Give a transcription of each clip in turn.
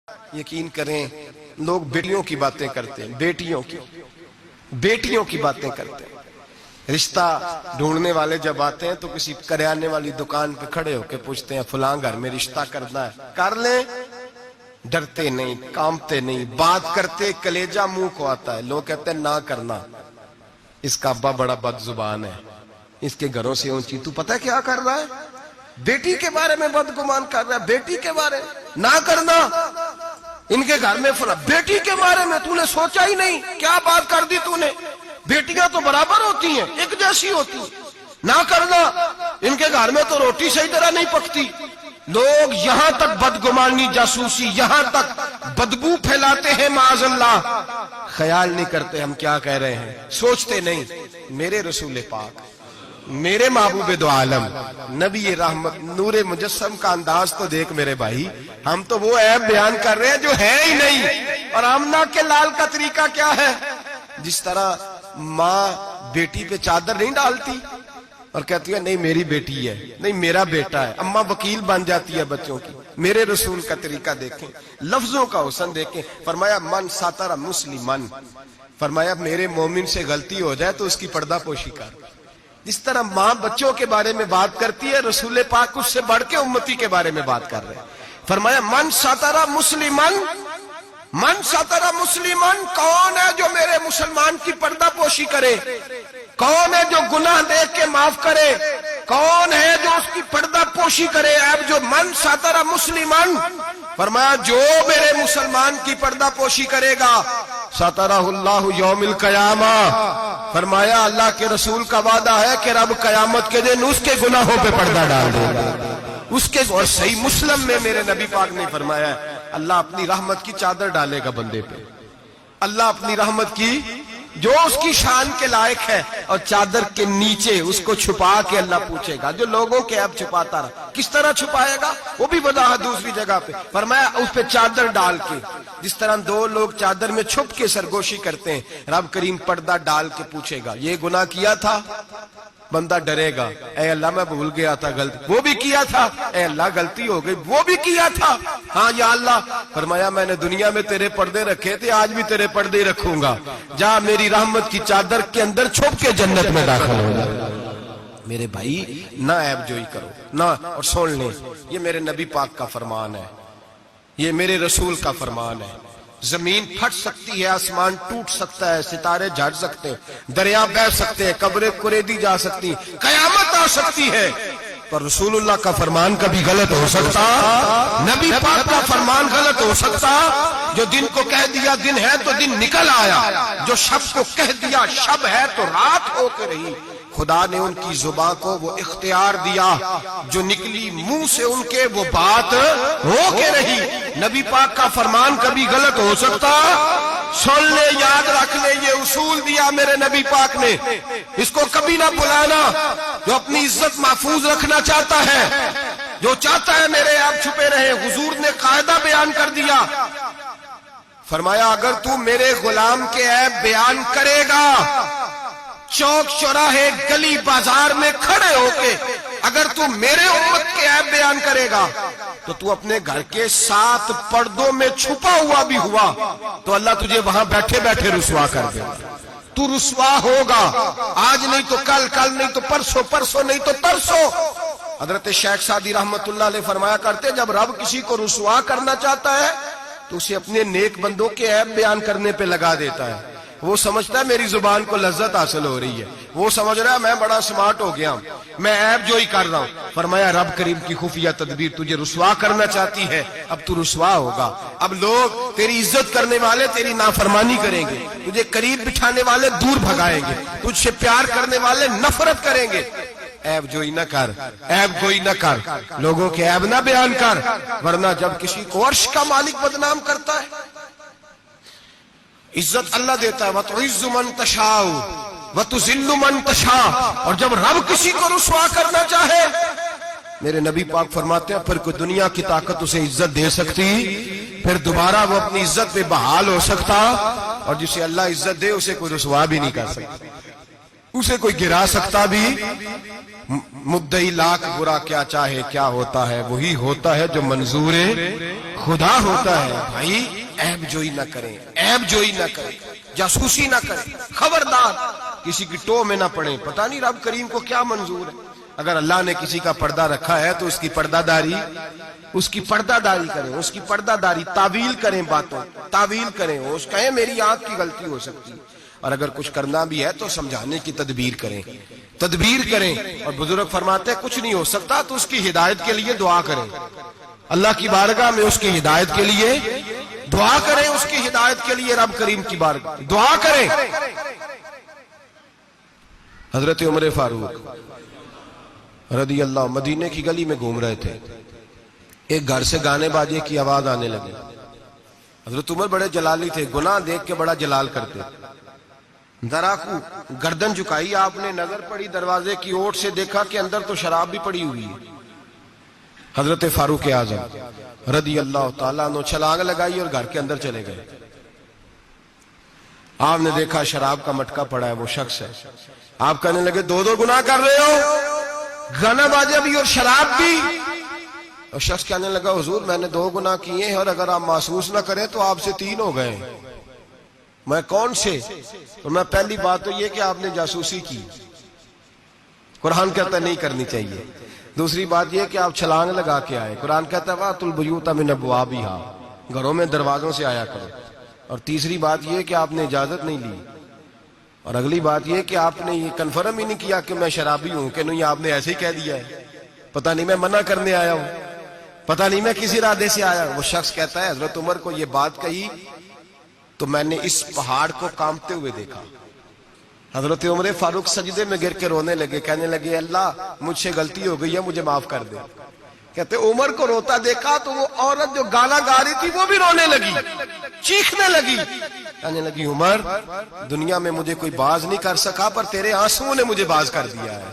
یقین کریں لوگ بیٹیوں کی باتیں کرتے ہیں، بیٹیوں کی باتیں کرتے ہیں۔ رشتہ ڈھونڈنے والے جب آتے ہیں تو کسی کریانے والی دکان پہ کھڑے ہو کے پوچھتے ہیں فلاں گھر میں رشتہ کرنا ہے، کر لیں۔ ڈرتے نہیں، کامتے نہیں، بات کرتے کلیجہ منہ کو آتا ہے۔ لوگ کہتے ہیں نہ کرنا، اس کا ابا بڑا بد زبان ہے، اس کے گھروں سے اونچی۔ تو پتہ کیا کر رہا ہے؟ بیٹی کے بارے میں بدگمان کر رہا ہے، بیٹی کے بارے میں نہ کرنا، ان کے گھر میں فلاں۔ بیٹی کے بارے میں تو نے سوچا ہی نہیں، کیا بات کر دی تو نے؟ بیٹیاں تو برابر ہوتی ہیں، ایک جیسی ہوتی ہیں، نہ کرنا، ان کے گھر میں تو روٹی صحیح طرح نہیں پکتی۔ لوگ یہاں تک بدگمانی، جاسوسی، یہاں تک بدبو پھیلاتے ہیں معاذ اللہ۔ خیال نہیں کرتے ہم کیا کہہ رہے ہیں، سوچتے نہیں۔ میرے رسول پاک، میرے محبوب دو عالم، نبی رحمت، نور مجسم کا انداز تو دیکھ میرے بھائی۔ ہم تو وہ عیب بیان کر رہے ہیں جو ہے ہی نہیں۔ اور آمنہ کے لال کا طریقہ کیا ہے؟ جس طرح ماں بیٹی پہ چادر نہیں ڈالتی اور کہتی ہے نہیں میری بیٹی ہے، نہیں میرا بیٹا ہے، اماں وکیل بن جاتی ہے بچوں کی۔ میرے رسول کا طریقہ دیکھیں، لفظوں کا حسن دیکھیں۔ فرمایا من ساتر مسلمن، فرمایا میرے مومن سے غلطی ہو جائے تو اس کی پردہ پوشی کر۔ جس طرح ماں بچوں کے بارے میں بات کرتی ہے، رسول پاک اس سے بڑھ کے امتی کے بارے میں بات کر رہے ہیں۔ فرمایا من ساتر مسلمن، من ساتر مسلمن، کون ہے جو میرے مسلمان کی پردہ پوشی کرے؟ کون ہے جو گناہ دیکھ کے معاف کرے؟ کون ہے جو اس کی پردہ پوشی کرے؟ اب جو من ساتر مسلمن، فرمایا جو میرے مسلمان کی پردہ پوشی کرے گا ساترہ اللہ یوم القیامہ، فرمایا اللہ کے رسول کا وعدہ ہے کہ رب قیامت کے دن اس کے گناہوں پہ پردہ ڈال دے گا اس کے۔ اور صحیح مسلم میں میرے نبی پاک نے فرمایا ہے اللہ اپنی رحمت کی چادر ڈالے گا بندے پہ، اللہ اپنی رحمت کی جو اس کی شان کے لائق ہے، اور چادر کے نیچے اس کو چھپا کے اللہ پوچھے گا جو لوگوں کے اب چھپاتا رہا۔ کس طرح چھپائے گا وہ بھی وضاحت دوسری جگہ پہ، فرمایا اس پہ چادر ڈال کے، جس طرح دو لوگ چادر میں چھپ کے سرگوشی کرتے ہیں، رب کریم پردہ ڈال کے پوچھے گا یہ گناہ کیا تھا؟ بندہ ڈرے گا، اے اللہ میں بھول گیا تھا، غلطی وہ بھی کیا تھا، اے اللہ غلطی ہو گئی، وہ بھی کیا تھا، ہاں یا اللہ۔ فرمایا میں نے دنیا میں تیرے پردے رکھے تھے، آج بھی تیرے پردے رکھوں گا، جا میری رحمت کی چادر کے اندر چھپ کے جنت میں داخل ہو جا۔ میرے بھائی نہ عیب جوئی کرو نہ، اور سن لیں یہ میرے نبی پاک کا فرمان ہے، یہ میرے رسول کا فرمان ہے۔ زمین پھٹ سکتی ہے، آسمان ٹوٹ سکتا ہے، ستارے جھڑ سکتے ہیں، دریا بہہ سکتے ہیں، قبریں کریدی جا سکتی ہیں، قیامت آ سکتی ہے، پر رسول اللہ کا فرمان کبھی غلط ہو سکتا؟ نبی پاک کا فرمان غلط ہو سکتا؟ جو دن کو کہہ دیا دن ہے تو دن نکل آیا، جو شب کو کہہ دیا شب ہے تو رات ہو کے رہی۔ خدا نے ان کی زبان کو وہ اختیار دیا، جو نکلی منہ سے ان کے وہ بات ہو کے رہی۔ نبی پاک کا فرمان کبھی غلط ہو سکتا؟ سن لے، یاد رکھ لے، یہ اصول دیا میرے نبی پاک نے، اس کو کبھی نہ بھلانا۔ جو اپنی عزت محفوظ رکھنا چاہتا ہے، جو چاہتا ہے میرے آپ چھپے رہے، حضور نے قاعدہ بیان کر دیا، فرمایا اگر تو میرے غلام کے عیب بیان کرے گا، چوک چوراہے گلی بازار میں کھڑے ہو کے اگر تو میرے امت کے عیب بیان کرے گا تو تو اپنے گھر کے 7 پردوں میں چھپا ہوا بھی ہوا تو اللہ تجھے وہاں بیٹھے بیٹھے رسوا کر دے گا۔ تو رسوا ہوگا، آج نہیں تو کل، کل نہیں تو پرسوں، پرسوں نہیں تو ترسوں۔ حضرت شیخ سعدی رحمت اللہ علیہ فرمایا کرتے جب رب کسی کو رسوا کرنا چاہتا ہے تو اسے اپنے نیک بندوں کے عیب بیان کرنے پہ لگا دیتا ہے۔ وہ سمجھتا ہے میری زبان کو لذت حاصل ہو رہی ہے، وہ سمجھ رہا ہے میں بڑا سمارٹ ہو گیا ہوں، میں عیب جوئی کر رہا ہوں۔ فرمایا رب کریم کی خفیہ تدبیر تجھے رسوا کرنا چاہتی ہے، اب تو رسوا ہوگا۔ اب لوگ تیری عزت کرنے والے تیری نافرمانی کریں گے، تجھے قریب بٹھانے والے دور بھگائیں گے، تجھ سے پیار کرنے والے نفرت کریں گے۔ عیب جوئی نہ کر، عیب جوئی نہ کر، لوگوں کے عیب نہ بیان کر، ورنہ جب کسی کو عرش کا مالک بدنام کرتا ہے، عزت اللہ دیتا ہے، وَتُعِزُّ مَن تَشَاءُ وَتُذِلُّ مَن تَشَاءُ، اور جب رب کسی کو رسوا کرنا چاہے، میرے نبی پاک فرماتے ہیں پھر کوئی دنیا کی طاقت اسے عزت دے سکتی، پھر دوبارہ وہ اپنی عزت پہ بحال ہو سکتا، اور جسے اللہ عزت دے اسے کوئی رسوا بھی نہیں کر سکتا، اسے کوئی گرا سکتا بھی مدعی لاکھ برا کیا چاہے کیا ہوتا ہے وہی ہوتا ہے جو منظور خدا ہوتا ہے. بھائی عیب جوئی نہ کریں, عیب جوئی نہ کریں, جاسوسی نہ کریں, خبردار کسی کی ٹو میں نہ پڑیں. پتہ نہیں رب کریم کو کیا منظور ہے. اگر اللہ نے کسی کا پردہ رکھا ہے تو اس کی پردہ داری کریں, اس کی پردہ داری تعویل کریں, باتوں تعویل کریں, اس کہیں میری آنکھ کی غلطی ہو سکتی ہے, اور اگر کچھ کرنا بھی ہے تو سمجھانے کی تدبیر کریں. اور بزرگ فرماتے ہیں کچھ نہیں ہو سکتا تو اس کی ہدایت کے لیے دعا کریں, اللہ کی بارگاہ میں اس کی ہدایت کے لیے دعا کریں, اس کی ہدایت کے لیے رب کریم کی بارگاہ دعا کریں. حضرت عمر فاروق رضی اللہ مدینے کی گلی میں گھوم رہے تھے, ایک گھر سے گانے باجے کی آواز آنے لگی. حضرت عمر بڑے جلالی تھے, گناہ دیکھ کے بڑا جلال کرتے. ذرا کو گردن جھکائی آپ نے, نظر پڑی دروازے کی اوٹ سے, دیکھا کہ اندر تو شراب بھی پڑی ہوئی ہے. حضرت فاروق اعظم رضی اللہ تعالیٰ عنہ چھلانگ لگائی اور گھر کے اندر چلے گئے. آپ نے دیکھا شراب کا مٹکا پڑا ہے, وہ شخص ہے. آپ کہنے لگے دو گناہ کر رہے ہو, گانا باجا بھی اور شراب بھی. اور شخص کہنے لگا حضور میں نے 2 گناہ کیے ہیں, اور اگر آپ محسوس نہ کریں تو آپ سے 3 ہو گئے. میں کون سے؟ تو میں پہلی بات تو یہ کہ آپ نے جاسوسی کی, قرآن کہتا ہے نہیں کرنی چاہیے. دوسری بات یہ کہ آپ چھلانگ لگا کے آئے, قرآن کہتا ہے وَأْتُوا الْبُيُوتَ مِنْ أَبْوَابِهَا, گھروں میں دروازوں سے آیا کرو. اور تیسری بات یہ کہ آپ نے اجازت نہیں لی. اور اگلی بات یہ کہ آپ نے یہ کنفرم ہی نہیں کیا کہ میں شرابی ہوں کہ نہیں, آپ نے ایسے ہی کہہ دیا ہے پتہ نہیں میں منع کرنے آیا ہوں, پتہ نہیں میں کس ارادے سے آیا ہوں. وہ شخص کہتا ہے حضرت عمر کو یہ بات کہی تو میں نے اس پہاڑ کو کانپتے ہوئے دیکھا. حضرت عمر فاروق سجدے میں گر کے رونے لگے, کہنے لگے اللہ مجھ سے غلطی ہو گئی ہے, مجھے معاف کر دے. کہتے عمر کو روتا دیکھا تو وہ عورت جو گالا گا رہی تھی وہ بھی رونے لگی, چیخنے لگی. کہنے لگی عمر دنیا میں مجھے کوئی باز نہیں کر سکا, پر تیرے آنسوؤں نے مجھے باز کر دیا ہے.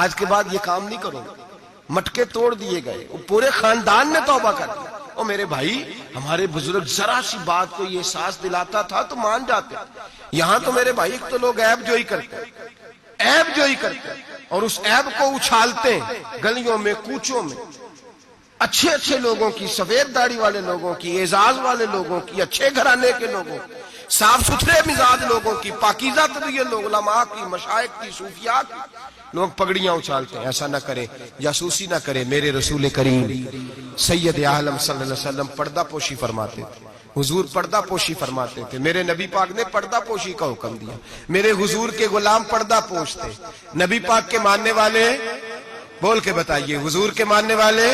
آج کے بعد یہ کام نہیں کروں. مٹکے توڑ دیے گئے, پورے خاندان نے توبہ کر دیا. اور میرے بھائی ہمارے بزرگ ذرا سی بات کو یہ احساس دلاتا تھا تو مان جاتے. یہاں تو میرے بھائی ایک تو لوگ عیب جوئی کرتے اور اس عیب کو اچھالتے ہیں گلیوں میں, کوچوں میں. اچھے اچھے لوگوں کی, سفید داڑھی والے لوگوں کی, اعزاز والے لوگوں کی, اچھے گھرانے کے لوگوں کی, صاف ستھرے مزاج لوگوں کی, پاکیزہ طبیعت لوگ, علماء کی, مشائخ کی, صوفیاء کی, لوگ پگڑیاں اچھالتے ہیں. ایسا نہ کریں, جاسوسی نہ کریں. میرے رسول کریم سید عالم صلی اللہ علیہ وسلم پردہ پوشی فرماتے تھے. حضور پردہ پوشی فرماتے تھے. میرے نبی پاک نے پردہ پوشی کا حکم دیا. میرے حضور کے غلام پردہ پوش تھے. نبی پاک کے ماننے والے بول کے بتائیے, حضور کے ماننے والے,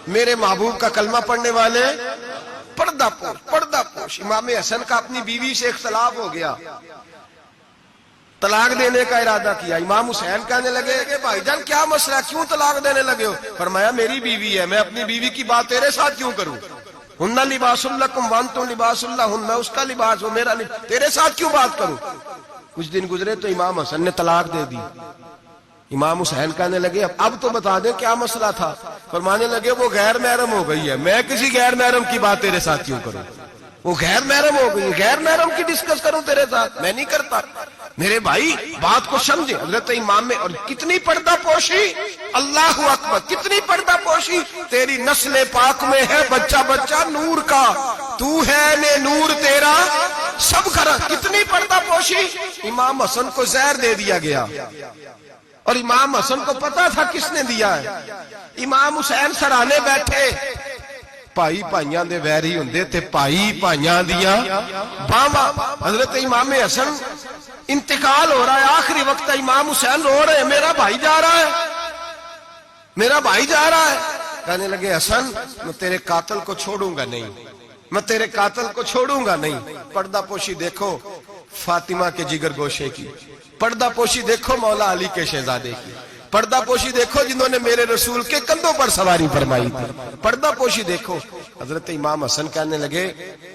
میرے محبوب کا کلمہ پڑھنے والے, پردہ پوش. امام حسن کا اپنی بیوی سے اختلاف ہو گیا, طلاق دینے کا ارادہ کیا. امام حسین کہنے لگے کہ بھائی جان کیا مسئلہ, کیوں طلاق دینے لگے ہو؟ فرمایا میری بیوی ہے, میں اپنی بیوی کی بات تیرے ساتھ کیوں کروں؟ ہن لباس لکم وانتم لباس لہن, میں اس کا لباس ہوں, میرا تیرے ساتھ کیوں بات کروں؟ کچھ دن گزرے تو امام حسن نے طلاق دے دی. امام حسین کہنے لگے اب تو بتا دیں کیا مسئلہ تھا. فرمانے لگے وہ غیر محرم ہو گئی ہے, میں کسی غیر محرم کی بات تیرے ساتھ کیوں کروں؟ وہ غیر محرم ہو گئی, غیر محرم کی ڈسکس کروں تیرے ساتھ, میں نہیں کرتا. میرے بھائی بات کو سمجھے. حضرت امام میں اور کتنی پردہ پوشی, اللہ اکبر, کتنی پردہ پوشی. تیری نسل پاک میں ہے بچہ نور کا, تو ہے نے نور تیرا سب کرا. کتنی پردہ پوشی. امام حسن کو زہر دے دیا گیا, اور امام حسن کو پتا تھا کس نے دیا ہے. امام حسین سرانے بیٹھے, بھائی بھائیاں دے ویری ہوندے تے بھائی بھائیاں دیاں باواں. حضرت امام حسن انتقال ہو رہا ہے, آخری وقت امام حسین رو رہے ہیں, میرا بھائی جا رہا ہے, میرا بھائی جا رہا ہے. کہنے لگے حسن میں تیرے قاتل کو چھوڑوں گا نہیں, میں تیرے قاتل کو چھوڑوں گا نہیں. پردہ پوشی دیکھو فاطمہ کے جگر گوشے کی, پردہ پوشی دیکھو مولا علی کے شہزادے کی, پردہ پوشی دیکھو جنہوں نے میرے رسول کے کندھوں پر سواری فرمائی تھی, پردہ پوشی دیکھو. حضرت امام حسن کہنے لگے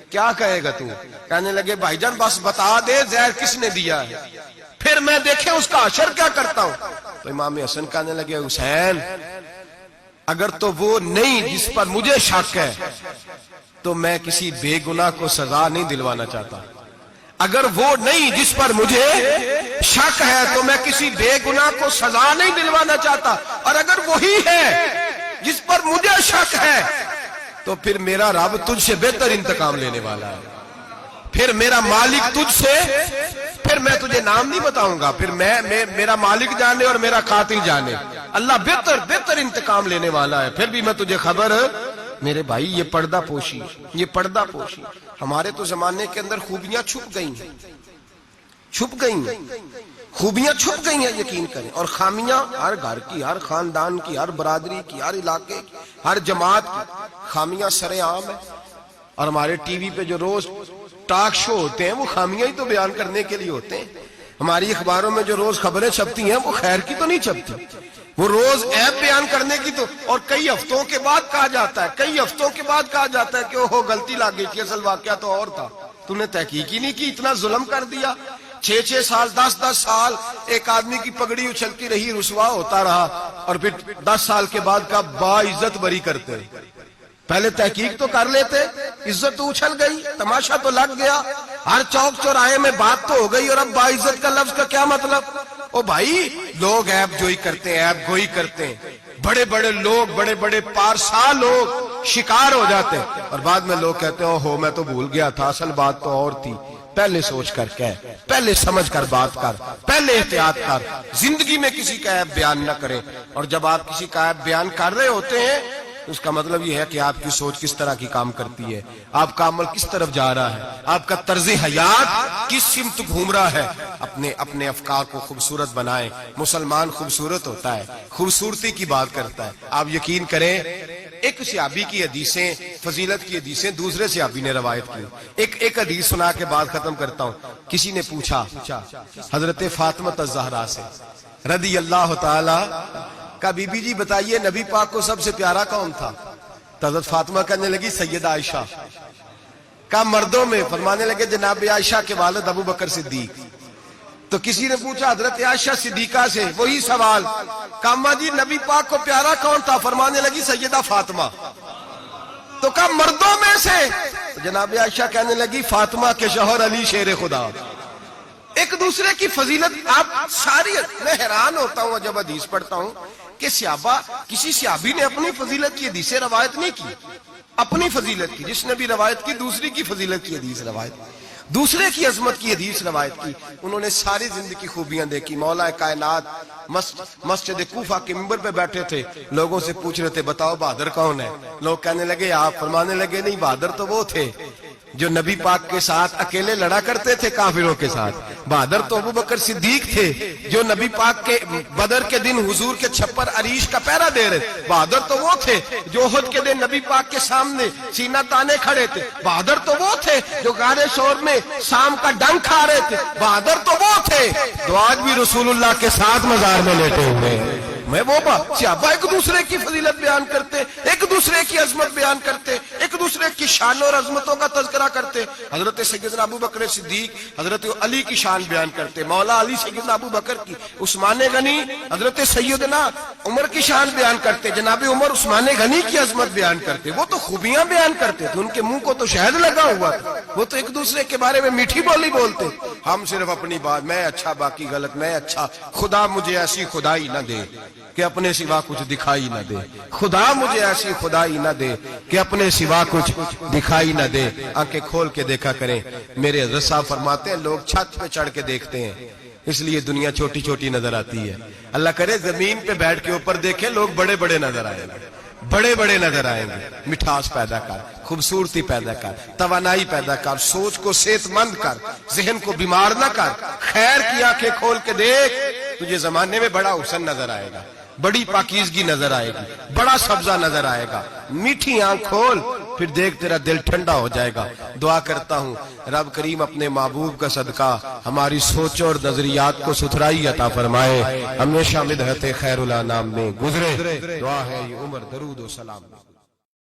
کیا کہے گا تو؟ کہنے لگے بھائی جان بس بتا دے زہر کس نے دیا ہے, پھر میں دیکھیں اس کا حشر کیا کرتا ہوں. تو امام حسن کہنے لگے حسین اگر تو وہ نہیں جس پر مجھے شک ہے تو میں کسی بے گناہ کو سزا نہیں دلوانا چاہتا. اگر وہ نہیں جس پر مجھے شک ہے تو میں کسی بے گناہ کو سزا نہیں دلوانا چاہتا، اور اگر وہی ہے جس پر مجھے شک ہے تو پھر میرا رب تجھ سے بہتر انتقام لینے والا ہے، پھر میرا مالک تجھ سے، پھر میں تجھے نام نہیں بتاؤں گا، پھر میرا مالک جانے اور میرا قاتل جانے، اللہ بہتر انتقام لینے والا ہے، پھر بھی میں تجھے خبر۔ میرے بھائی یہ پردہ پوشی، یہ پردہ پوشی ہمارے تو زمانے کے اندر خوبیاں چھپ گئی ہیں، خوبیاں چھپ گئی ہیں، یقین کریں، اور خامیاں ہر گھر کی، ہر خاندان کی، ہر برادری کی، ہر علاقے کی، ہر جماعت کی خامیاں سر عام ہیں، اور ہمارے ٹی وی پہ جو روز ٹاک شو ہوتے ہیں وہ خامیاں ہی تو بیان کرنے کے لیے ہوتے ہیں، ہماری اخباروں میں جو روز خبریں چھپتی ہیں وہ خیر کی تو نہیں چھپتی، وہ روز عیب بیان کرنے کی تو، اور کئی ہفتوں کے بعد کہا جاتا ہے کہ اوہو غلطی لگ گئی تھی، اصل واقعہ تو اور تھا، تم نے تحقیق ہی نہیں کی، اتنا ظلم کر دیا، 6 سال 10 سال ایک آدمی کی پگڑی اچھلتی رہی، رسوا ہوتا رہا، اور پھر 10 سال کے بعد کا باعزت بری کرتے، پہلے تحقیق تو کر لیتے، عزت تو اچھل گئی، تماشا تو لگ گیا، ہر چوک چوراہے میں بات تو ہو گئی، اور اب باعزت کا لفظ کا کیا مطلب؟ او بھائی لوگ عیب جوئی کرتے ہیں، عیب گوئی کرتے ہیں، بڑے بڑے لوگ، بڑے بڑے پارسا لوگ شکار ہو جاتے ہیں، اور بعد میں لوگ کہتے ہیں اوہو میں تو بھول گیا تھا، اصل بات تو اور تھی، پہلے سوچ کر کہہ، پہلے سمجھ کر بات کر، پہلے احتیاط کر، زندگی میں کسی کا عیب بیان نہ کریں، اور جب آپ کسی کا عیب بیان کر رہے ہوتے ہیں اس کا مطلب یہ ہے کہ آپ کی سوچ کس طرح کی کام کرتی ہے، آپ کا عمل کس طرف جا رہا ہے، آپ کا طرز حیات کس سمت گھوم رہا ہے، اپنے افکار کو خوبصورت بنائیں، مسلمان خوبصورت ہوتا ہے، خوبصورتی کی بات کرتا ہے، آپ یقین کریں ایک صحابی کی حدیثیں، فضیلت کی حدیثیں دوسرے صحابی نے روایت کی، ایک حدیث سنا کے بعد ختم کرتا ہوں، کسی نے پوچھا حضرت فاطمہ الزہرا سے رضی اللہ تعالی، کہا بی بی جی بتائیے نبی پاک کو سب سے پیارا کون تھا؟ تو حضرت فاطمہ کہنے لگی سیدہ عائشہ، کہا مردوں میں؟ فرمانے لگے جناب عائشہ کے والد ابو بکر صدیق، تو کسی نے پوچھا حضرت عائشہ صدیقہ سے وہی سوال، کہا اماں جی نبی پاک کو پیارا کون تھا؟ فرمانے لگی سیدہ فاطمہ، تو کہا مردوں میں سے؟ جناب عائشہ کہنے لگی فاطمہ کے شوہر علی شیر خدا، ایک دوسرے کی فضیلت، آپ ساری، میں حیران ہوتا ہوں جب حدیث پڑھتا ہوں کہ صحابہ، کسی صحابی نے اپنی فضیلت کی حدیث روایت نہیں کی، اپنی فضیلت کی، جس نے بھی روایت کی دوسری کی فضیلت کی حدیث روایت کی، دوسرے کی عظمت کی حدیث روایت کی، انہوں نے ساری زندگی کی خوبیاں دیکھی، مولا کائنات مسجد کوفہ کے منبر پہ بیٹھے تھے، لوگوں سے پوچھ رہے تھے بتاؤ بہادر کون ہے؟ لوگ کہنے لگے آپ، فرمانے لگے نہیں بہادر تو وہ تھے جو نبی پاک کے ساتھ اکیلے لڑا کرتے تھے کافروں کے ساتھ، بہادر تو ابو بکر صدیق تھے جو نبی پاک کے بدر کے دن حضور کے چھپر عریش کا پہرا دے رہے، بہادر تو وہ تھے جو احد کے دن نبی پاک کے سامنے سینہ تانے کھڑے تھے، بہادر تو وہ تھے جو غار ثور میں شام کا ڈنک کھا رہے تھے، بہادر تو وہ تھے جو آج بھی رسول اللہ کے ساتھ مزار میں لیٹے ہوئے ہیں۔ میں وہ صحابہ ایک دوسرے کی فضیلت بیان کرتے، ایک دوسرے کی عظمت بیان کرتے، ایک دوسرے کی شان اور عظمتوں کا تذکرہ کرتے، حضرت سیدنا ابو بکر صدیق حضرت علی کی شان بیان کرتے، مولا علی سیدنا ابو بکر کی، عثمان غنی حضرت سیدنا عمر کی شان بیان کرتے، جناب عمر عثمان غنی کی عظمت بیان کرتے، وہ تو خوبیاں بیان کرتے تھے، ان کے منہ کو تو شہد لگا ہوا تھا، وہ تو ایک دوسرے کے بارے میں میٹھی بولی بولتے، ہم صرف اپنی بات، میں اچھا باقی غلط، میں اچھا، خدا مجھے ایسی خدائی نہ دے کہ اپنے سوا کچھ دکھائی نہ دے، خدا مجھے ایسی خدائی نہ دے کہ اپنے سوا کچھ دکھائی نہ دے، آنکھیں کھول کے دیکھا کریں، میرے حضرت صاحب فرماتے ہیں لوگ چھت پہ چڑھ کے دیکھتے ہیں اس لیے دنیا چھوٹی چھوٹی نظر آتی ہے، اللہ کرے زمین پہ بیٹھ کے اوپر دیکھیں لوگ بڑے بڑے نظر آئیں گے، بڑے بڑے نظر آئیں گے، مٹھاس پیدا کر، خوبصورتی پیدا کر، توانائی پیدا کر، سوچ کو صحت مند کر، ذہن کو بیمار نہ کر، خیر کی آنکھیں کھول کے دیکھ، تجھے زمانے میں بڑا حسن نظر آئے گا، بڑی پاکیزگی نظر آئے گی، بڑا سبزہ نظر آئے گا، میٹھی آنکھ کھول، پھر دیکھ تیرا دل ٹھنڈا ہو جائے گا۔ دعا کرتا ہوں رب کریم اپنے محبوب کا صدقہ ہماری سوچوں اور نظریات کو ستھرائی عطا فرمائے، ہمیشہ مدحت خیر الانام میں گزرے، دعا ہے یہ عمر درود و سلام۔